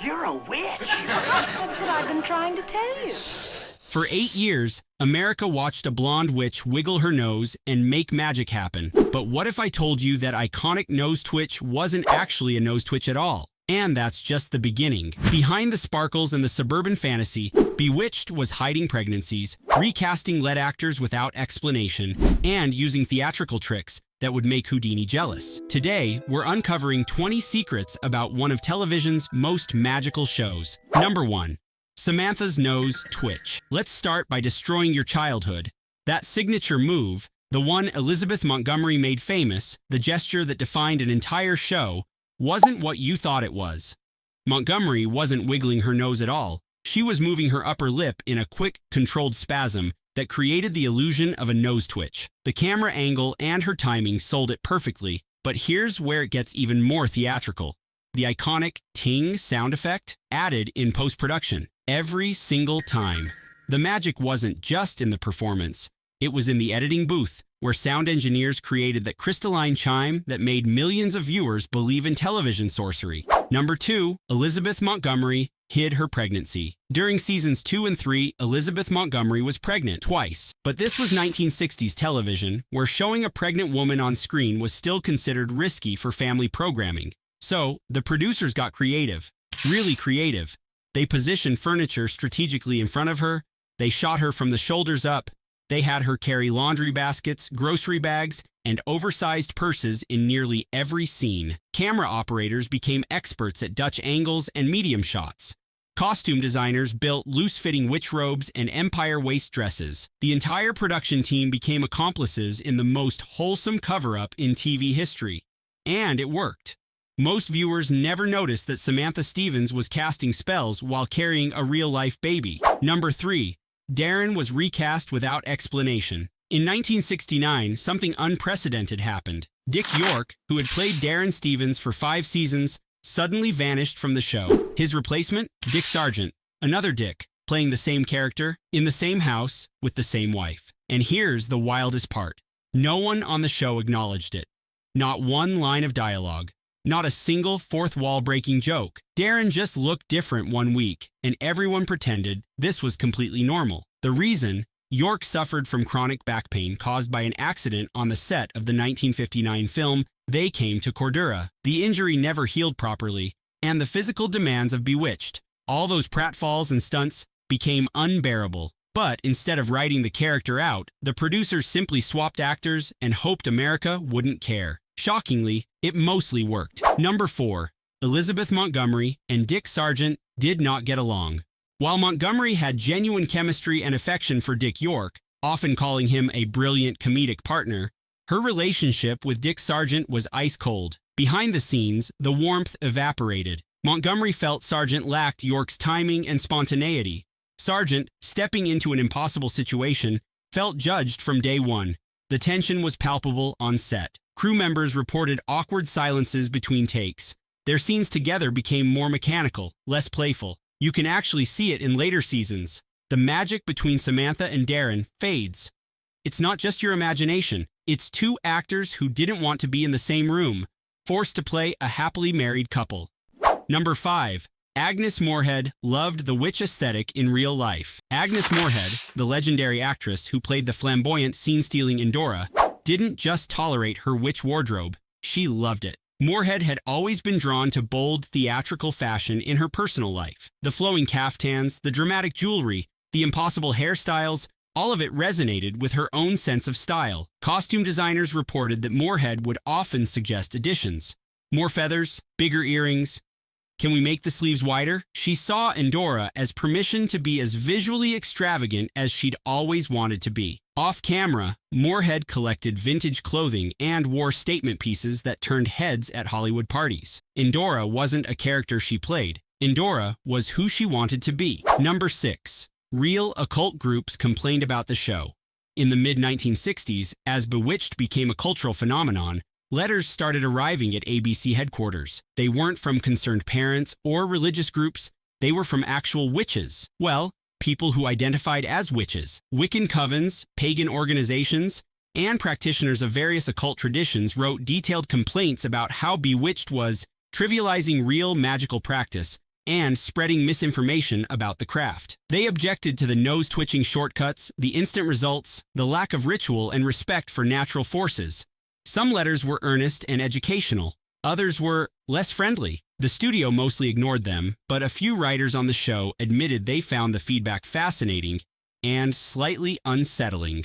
You're a witch. That's what I've been trying to tell you. For 8 years, America watched a blonde witch wiggle her nose and make magic happen. But what if I told you that iconic nose twitch wasn't actually a nose twitch at all? And that's just the beginning. Behind the sparkles and the suburban fantasy, Bewitched was hiding pregnancies, recasting lead actors without explanation, and using theatrical tricks that would make Houdini jealous. Today, we're uncovering 20 secrets about one of television's most magical shows. Number 1. Samantha's nose twitch. Let's start by destroying your childhood. That signature move, the one Elizabeth Montgomery made famous, the gesture that defined an entire show, wasn't what you thought it was. Montgomery wasn't wiggling her nose at all. She was moving her upper lip in a quick, controlled spasm that created the illusion of a nose twitch. The camera angle and her timing sold it perfectly, but here's where it gets even more theatrical. The iconic ting sound effect added in post-production every single time. The magic wasn't just in the performance, it was in the editing booth, where sound engineers created that crystalline chime that made millions of viewers believe in television sorcery. Number 2, Elizabeth Montgomery hid her pregnancy. During seasons 2 and 3, Elizabeth Montgomery was pregnant twice. But this was 1960s television, where showing a pregnant woman on screen was still considered risky for family programming. So, the producers got creative. Really creative. They positioned furniture strategically in front of her, they shot her from the shoulders up, they had her carry laundry baskets, grocery bags, and oversized purses in nearly every scene. Camera operators became experts at Dutch angles and medium shots. Costume designers built loose-fitting witch robes and empire waist dresses. The entire production team became accomplices in the most wholesome cover-up in TV history. And it worked. Most viewers never noticed that Samantha Stevens was casting spells while carrying a real-life baby. Number 3. Darren was recast without explanation. In 1969, something unprecedented happened. Dick York, who had played Darren Stevens for 5 seasons, suddenly vanished from the show. His replacement? Dick Sargent, another Dick, playing the same character, in the same house, with the same wife. And here's the wildest part. No one on the show acknowledged it. Not one line of dialogue. Not a single fourth-wall-breaking joke. Darren just looked different one week, and everyone pretended this was completely normal. The reason? York suffered from chronic back pain caused by an accident on the set of the 1959 film They Came to Cordura. The injury never healed properly, and the physical demands of Bewitched, all those pratfalls and stunts, became unbearable. But instead of writing the character out, the producers simply swapped actors and hoped America wouldn't care. Shockingly, it mostly worked. Number 4. Elizabeth Montgomery and Dick Sargent did not get along. While Montgomery had genuine chemistry and affection for Dick York, often calling him a brilliant comedic partner, her relationship with Dick Sargent was ice cold. Behind the scenes, the warmth evaporated. Montgomery felt Sargent lacked York's timing and spontaneity. Sargent, stepping into an impossible situation, felt judged from day one. The tension was palpable on set. Crew members reported awkward silences between takes. Their scenes together became more mechanical, less playful. You can actually see it in later seasons. The magic between Samantha and Darren fades. It's not just your imagination. It's 2 actors who didn't want to be in the same room, forced to play a happily married couple. Number 5. Agnes Moorehead loved the witch aesthetic in real life. Agnes Moorehead, the legendary actress who played the flamboyant scene-stealing Endora, didn't just tolerate her witch wardrobe, she loved it. Moorehead had always been drawn to bold, theatrical fashion in her personal life. The flowing caftans, the dramatic jewelry, the impossible hairstyles, all of it resonated with her own sense of style. Costume designers reported that Moorehead would often suggest additions. More feathers, bigger earrings. Can we make the sleeves wider? She saw Endora as permission to be as visually extravagant as she'd always wanted to be. Off camera, Moorehead collected vintage clothing and wore statement pieces that turned heads at Hollywood parties. Endora wasn't a character she played. Endora was who she wanted to be. Number 6. Real occult groups complained about the show. In the mid-1960s, as Bewitched became a cultural phenomenon, letters started arriving at ABC headquarters. They weren't from concerned parents or religious groups. They were from actual witches. Well, people who identified as witches. Wiccan covens, pagan organizations, and practitioners of various occult traditions wrote detailed complaints about how Bewitched was trivializing real magical practice and spreading misinformation about the craft. They objected to the nose-twitching shortcuts, the instant results, the lack of ritual and respect for natural forces. Some letters were earnest and educational. Others were less friendly. The studio mostly ignored them, but a few writers on the show admitted they found the feedback fascinating and slightly unsettling.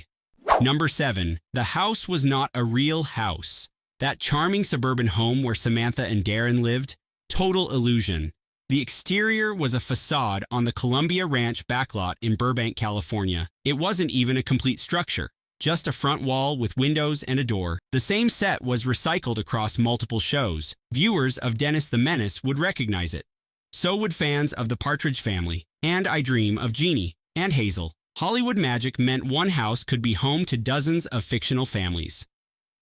Number 7. The house was not a real house. That charming suburban home where Samantha and Darren lived? Total illusion. The exterior was a facade on the Columbia Ranch backlot in Burbank, California. It wasn't even a complete structure, just a front wall with windows and a door. The same set was recycled across multiple shows. Viewers of Dennis the Menace would recognize it. So would fans of The Partridge Family, and I Dream of Jeannie and Hazel. Hollywood magic meant one house could be home to dozens of fictional families.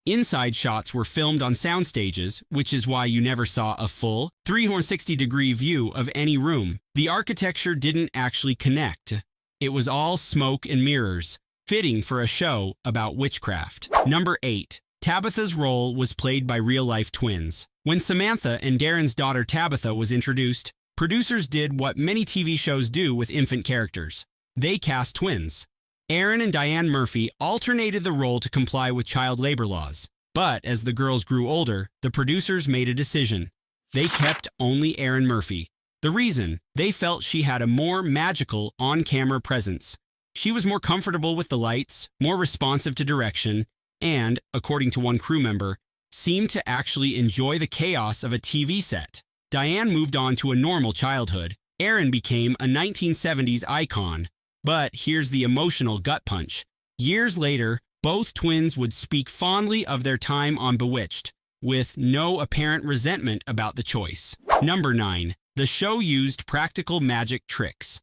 Inside shots were filmed on sound stages, which is why you never saw a full 360-degree view of any room. The architecture didn't actually connect. It was all smoke and mirrors, fitting for a show about witchcraft. Number 8. Tabitha's role was played by real-life twins. When Samantha and Darren's daughter Tabitha was introduced, producers did what many TV shows do with infant characters. They cast twins. Aaron and Diane Murphy alternated the role to comply with child labor laws. But as the girls grew older, the producers made a decision. They kept only Aaron Murphy. The reason? They felt she had a more magical on-camera presence. She was more comfortable with the lights, more responsive to direction, and, according to one crew member, seemed to actually enjoy the chaos of a TV set. Diane moved on to a normal childhood. Aaron became a 1970s icon. But here's the emotional gut punch. Years later, both twins would speak fondly of their time on Bewitched, with no apparent resentment about the choice. Number 9. The show used practical magic tricks.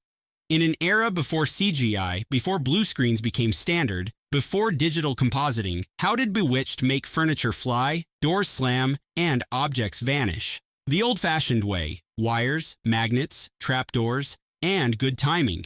In an era before CGI, before blue screens became standard, before digital compositing, how did Bewitched make furniture fly, doors slam, and objects vanish? The old-fashioned way: wires, magnets, trapdoors, and good timing.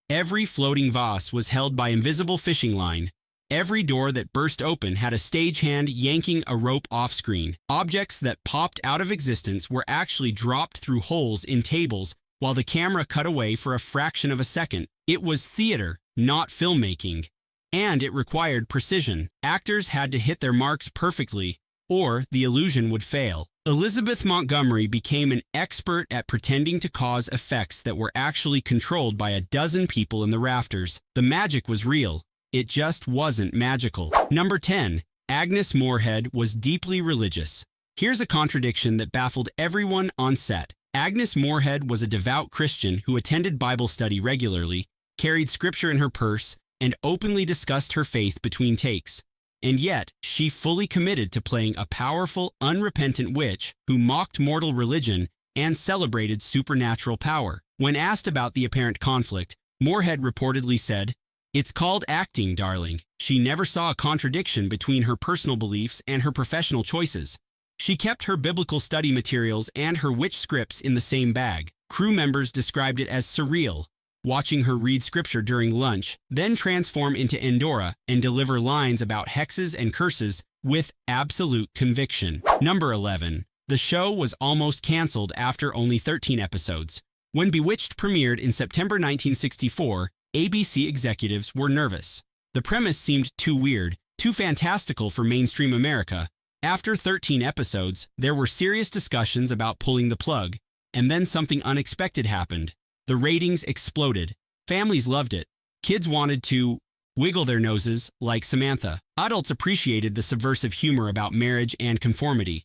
Every floating vase was held by invisible fishing line. Every door that burst open had a stagehand yanking a rope off-screen. Objects that popped out of existence were actually dropped through holes in tables while the camera cut away for a fraction of a second. It was theater, not filmmaking. And it required precision. Actors had to hit their marks perfectly, or the illusion would fail. Elizabeth Montgomery became an expert at pretending to cause effects that were actually controlled by a dozen people in the rafters. The magic was real. It just wasn't magical. Number 10. Agnes Moorehead was deeply religious. Here's a contradiction that baffled everyone on set. Agnes Moorehead was a devout Christian who attended Bible study regularly, carried scripture in her purse, and openly discussed her faith between takes. And yet, she fully committed to playing a powerful, unrepentant witch who mocked mortal religion and celebrated supernatural power. When asked about the apparent conflict, Moorehead reportedly said, "It's called acting, darling." She never saw a contradiction between her personal beliefs and her professional choices. She kept her biblical study materials and her witch scripts in the same bag. Crew members described it as surreal, watching her read scripture during lunch, then transform into Endora and deliver lines about hexes and curses with absolute conviction. Number 11. The show was almost canceled after only 13 episodes. When Bewitched premiered in September 1964, ABC executives were nervous. The premise seemed too weird, too fantastical for mainstream America. After 13 episodes, there were serious discussions about pulling the plug, and then something unexpected happened. The ratings exploded. Families loved it. Kids wanted to wiggle their noses like Samantha. Adults appreciated the subversive humor about marriage and conformity.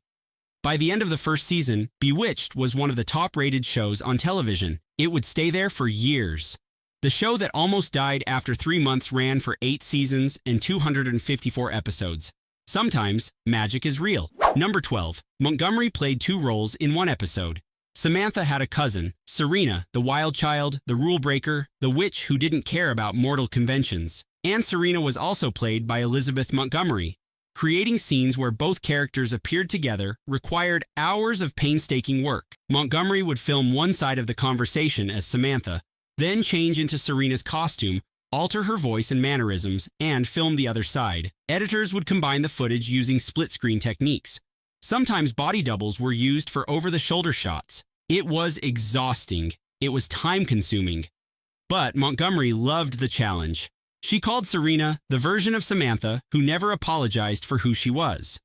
By the end of the first season, Bewitched was one of the top-rated shows on television. It would stay there for years. The show that almost died after 3 months ran for 8 seasons and 254 episodes. Sometimes, magic is real. Number 12. Montgomery played 2 roles in one episode. Samantha had a cousin, Serena, the wild child, the rule breaker, the witch who didn't care about mortal conventions. And Serena was also played by Elizabeth Montgomery. Creating scenes where both characters appeared together required hours of painstaking work. Montgomery would film one side of the conversation as Samantha, then change into Serena's costume, alter her voice and mannerisms, and film the other side. Editors would combine the footage using split-screen techniques. Sometimes body doubles were used for over-the-shoulder shots. It was exhausting. It was time-consuming. But Montgomery loved the challenge. She called Serena the version of Samantha who never apologized for who she was.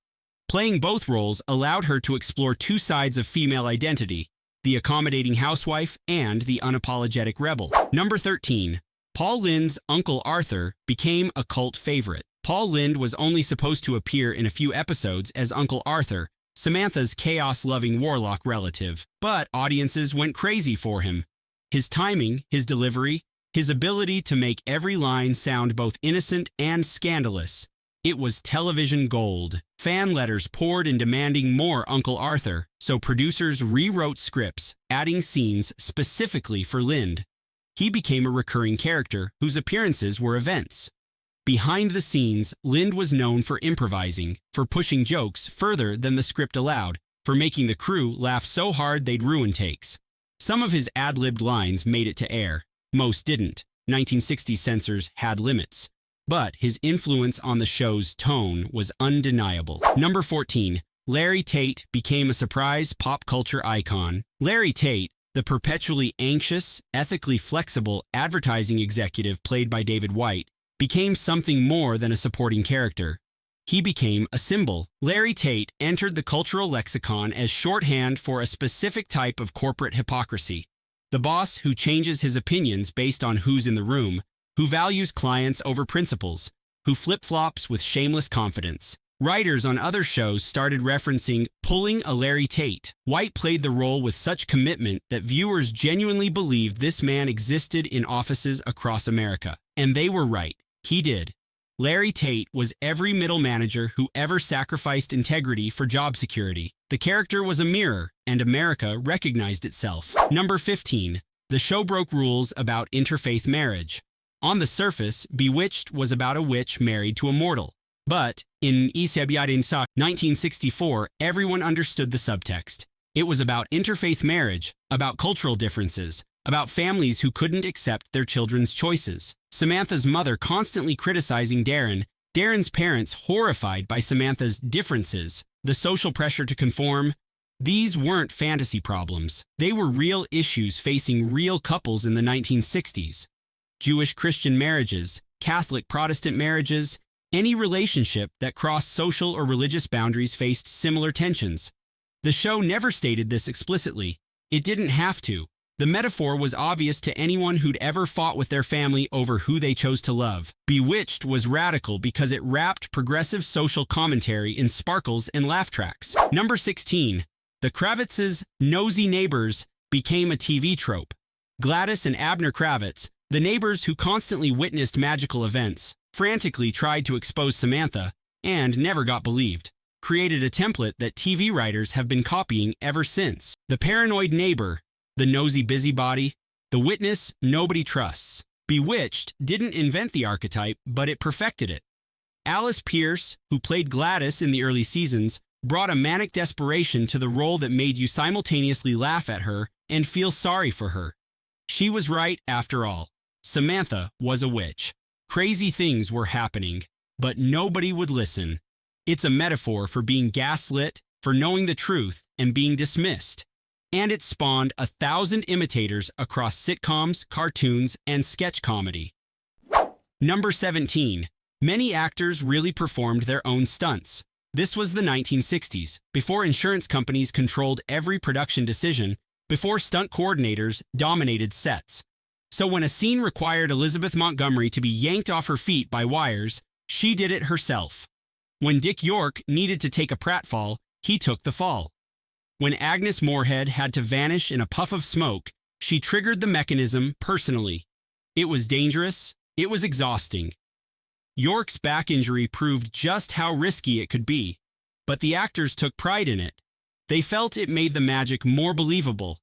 Playing both roles allowed her to explore two sides of female identity, the accommodating housewife and the unapologetic rebel. Number 13. Paul Lynde's Uncle Arthur became a cult favorite. Paul Lynde was only supposed to appear in a few episodes as Uncle Arthur, Samantha's chaos-loving warlock relative, but audiences went crazy for him. His timing, his delivery, his ability to make every line sound both innocent and scandalous. It was television gold. Fan letters poured in demanding more Uncle Arthur, so producers rewrote scripts, adding scenes specifically for Lynde. He became a recurring character whose appearances were events. Behind the scenes, Lynde was known for improvising, for pushing jokes further than the script allowed, for making the crew laugh so hard they'd ruin takes. Some of his ad-libbed lines made it to air. Most didn't. 1960s censors had limits. But his influence on the show's tone was undeniable. Number 14. Larry Tate became a surprise pop culture icon. Larry Tate, the perpetually anxious, ethically flexible advertising executive played by David White, became something more than a supporting character. He became a symbol. Larry Tate entered the cultural lexicon as shorthand for a specific type of corporate hypocrisy. The boss who changes his opinions based on who's in the room, who values clients over principles, who flip-flops with shameless confidence. Writers on other shows started referencing pulling a Larry Tate. White played the role with such commitment that viewers genuinely believed this man existed in offices across America. And they were right. He did. Larry Tate was every middle manager who ever sacrificed integrity for job security. The character was a mirror, and America recognized itself. Number 15. The show broke rules about interfaith marriage. On the surface, Bewitched was about a witch married to a mortal. But in 1964, everyone understood the subtext. It was about interfaith marriage, about cultural differences, about families who couldn't accept their children's choices. Samantha's mother constantly criticizing Darren, Darren's parents horrified by Samantha's differences, the social pressure to conform. These weren't fantasy problems. They were real issues facing real couples in the 1960s. Jewish-Christian marriages, Catholic-Protestant marriages, any relationship that crossed social or religious boundaries faced similar tensions. The show never stated this explicitly. It didn't have to. The metaphor was obvious to anyone who'd ever fought with their family over who they chose to love. Bewitched was radical because it wrapped progressive social commentary in sparkles and laugh tracks. Number 16. The Kravitz's nosy neighbors became a TV trope. Gladys and Abner Kravitz, the neighbors who constantly witnessed magical events, frantically tried to expose Samantha, and never got believed, created a template that TV writers have been copying ever since. The paranoid neighbor, the nosy busybody, the witness nobody trusts. Bewitched didn't invent the archetype, but it perfected it. Alice Pierce, who played Gladys in the early seasons, brought a manic desperation to the role that made you simultaneously laugh at her and feel sorry for her. She was right after all. Samantha was a witch. Crazy things were happening, but nobody would listen. It's a metaphor for being gaslit, for knowing the truth, and being dismissed. And it spawned 1,000 imitators across sitcoms, cartoons, and sketch comedy. Number 17. Many actors really performed their own stunts. This was the 1960s, before insurance companies controlled every production decision, before stunt coordinators dominated sets. So when a scene required Elizabeth Montgomery to be yanked off her feet by wires, she did it herself. When Dick York needed to take a pratfall, he took the fall. When Agnes Moorehead had to vanish in a puff of smoke, she triggered the mechanism personally. It was dangerous. It was exhausting. York's back injury proved just how risky it could be, but the actors took pride in it. They felt it made the magic more believable.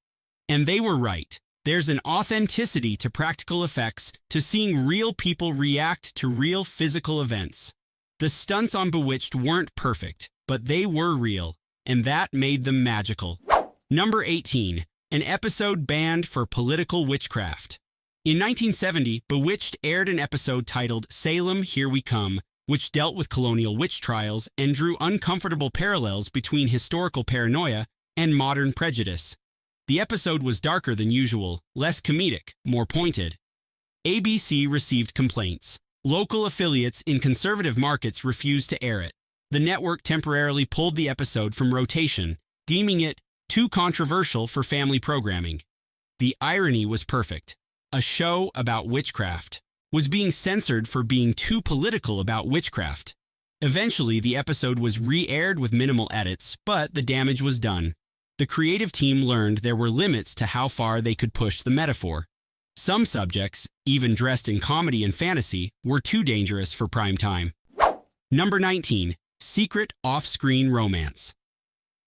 And they were right. There's an authenticity to practical effects, to seeing real people react to real physical events. The stunts on Bewitched weren't perfect, but they were real, and that made them magical. Number 18. An episode banned for political witchcraft. In 1970, Bewitched aired an episode titled Salem, Here We Come, which dealt with colonial witch trials and drew uncomfortable parallels between historical paranoia and modern prejudice. The episode was darker than usual, less comedic, more pointed. ABC received complaints. Local affiliates in conservative markets refused to air it. The network temporarily pulled the episode from rotation, deeming it too controversial for family programming. The irony was perfect. A show about witchcraft was being censored for being too political about witchcraft. Eventually, the episode was re-aired with minimal edits, but the damage was done. The creative team learned there were limits to how far they could push the metaphor. Some subjects, even dressed in comedy and fantasy, were too dangerous for prime time. Number 19. Secret off-screen romance.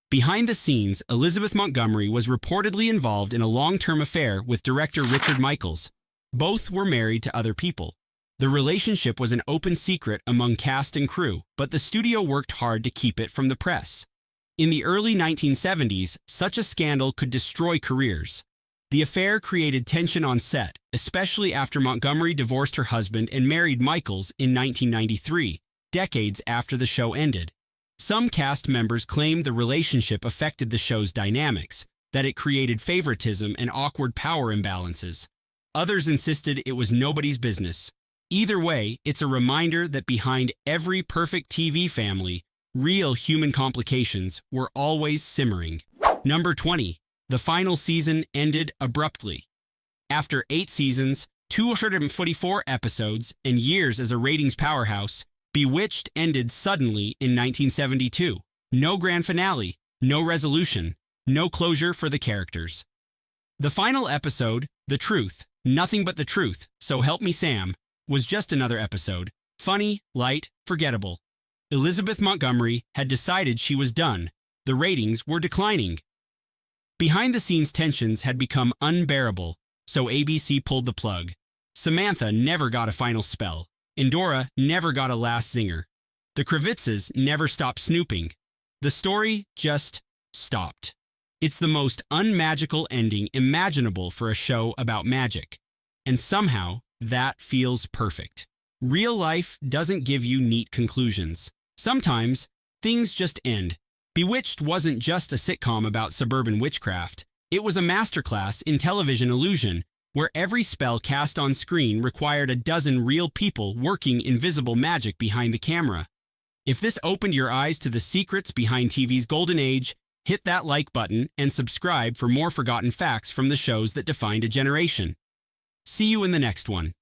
Behind the scenes, Elizabeth Montgomery was reportedly involved in a long-term affair with director Richard Michaels. Both were married to other people. The relationship was an open secret among cast and crew, but the studio worked hard to keep it from the press. In the early 1970s, such a scandal could destroy careers. The affair created tension on set, especially after Montgomery divorced her husband and married Michaels in 1993, decades after the show ended. Some cast members claimed the relationship affected the show's dynamics, that it created favoritism and awkward power imbalances. Others insisted it was nobody's business. Either way, it's a reminder that behind every perfect TV family, real human complications were always simmering. Number 20. The final season ended abruptly. After 8 seasons, 244 episodes, and years as a ratings powerhouse, Bewitched ended suddenly in 1972. No grand finale, no resolution, no closure for the characters. The final episode, The Truth, Nothing But the Truth, So Help Me Sam, was just another episode. Funny, light, forgettable. Elizabeth Montgomery had decided she was done. The ratings were declining. Behind-the-scenes tensions had become unbearable, so ABC pulled the plug. Samantha never got a final spell. Endora never got a last zinger. The Kravitzes never stopped snooping. The story just stopped. It's the most unmagical ending imaginable for a show about magic. And somehow, that feels perfect. Real life doesn't give you neat conclusions. Sometimes, things just end. Bewitched wasn't just a sitcom about suburban witchcraft. It was a masterclass in television illusion, where every spell cast on screen required a dozen real people working invisible magic behind the camera. If this opened your eyes to the secrets behind TV's golden age, hit that like button and subscribe for more forgotten facts from the shows that defined a generation. See you in the next one.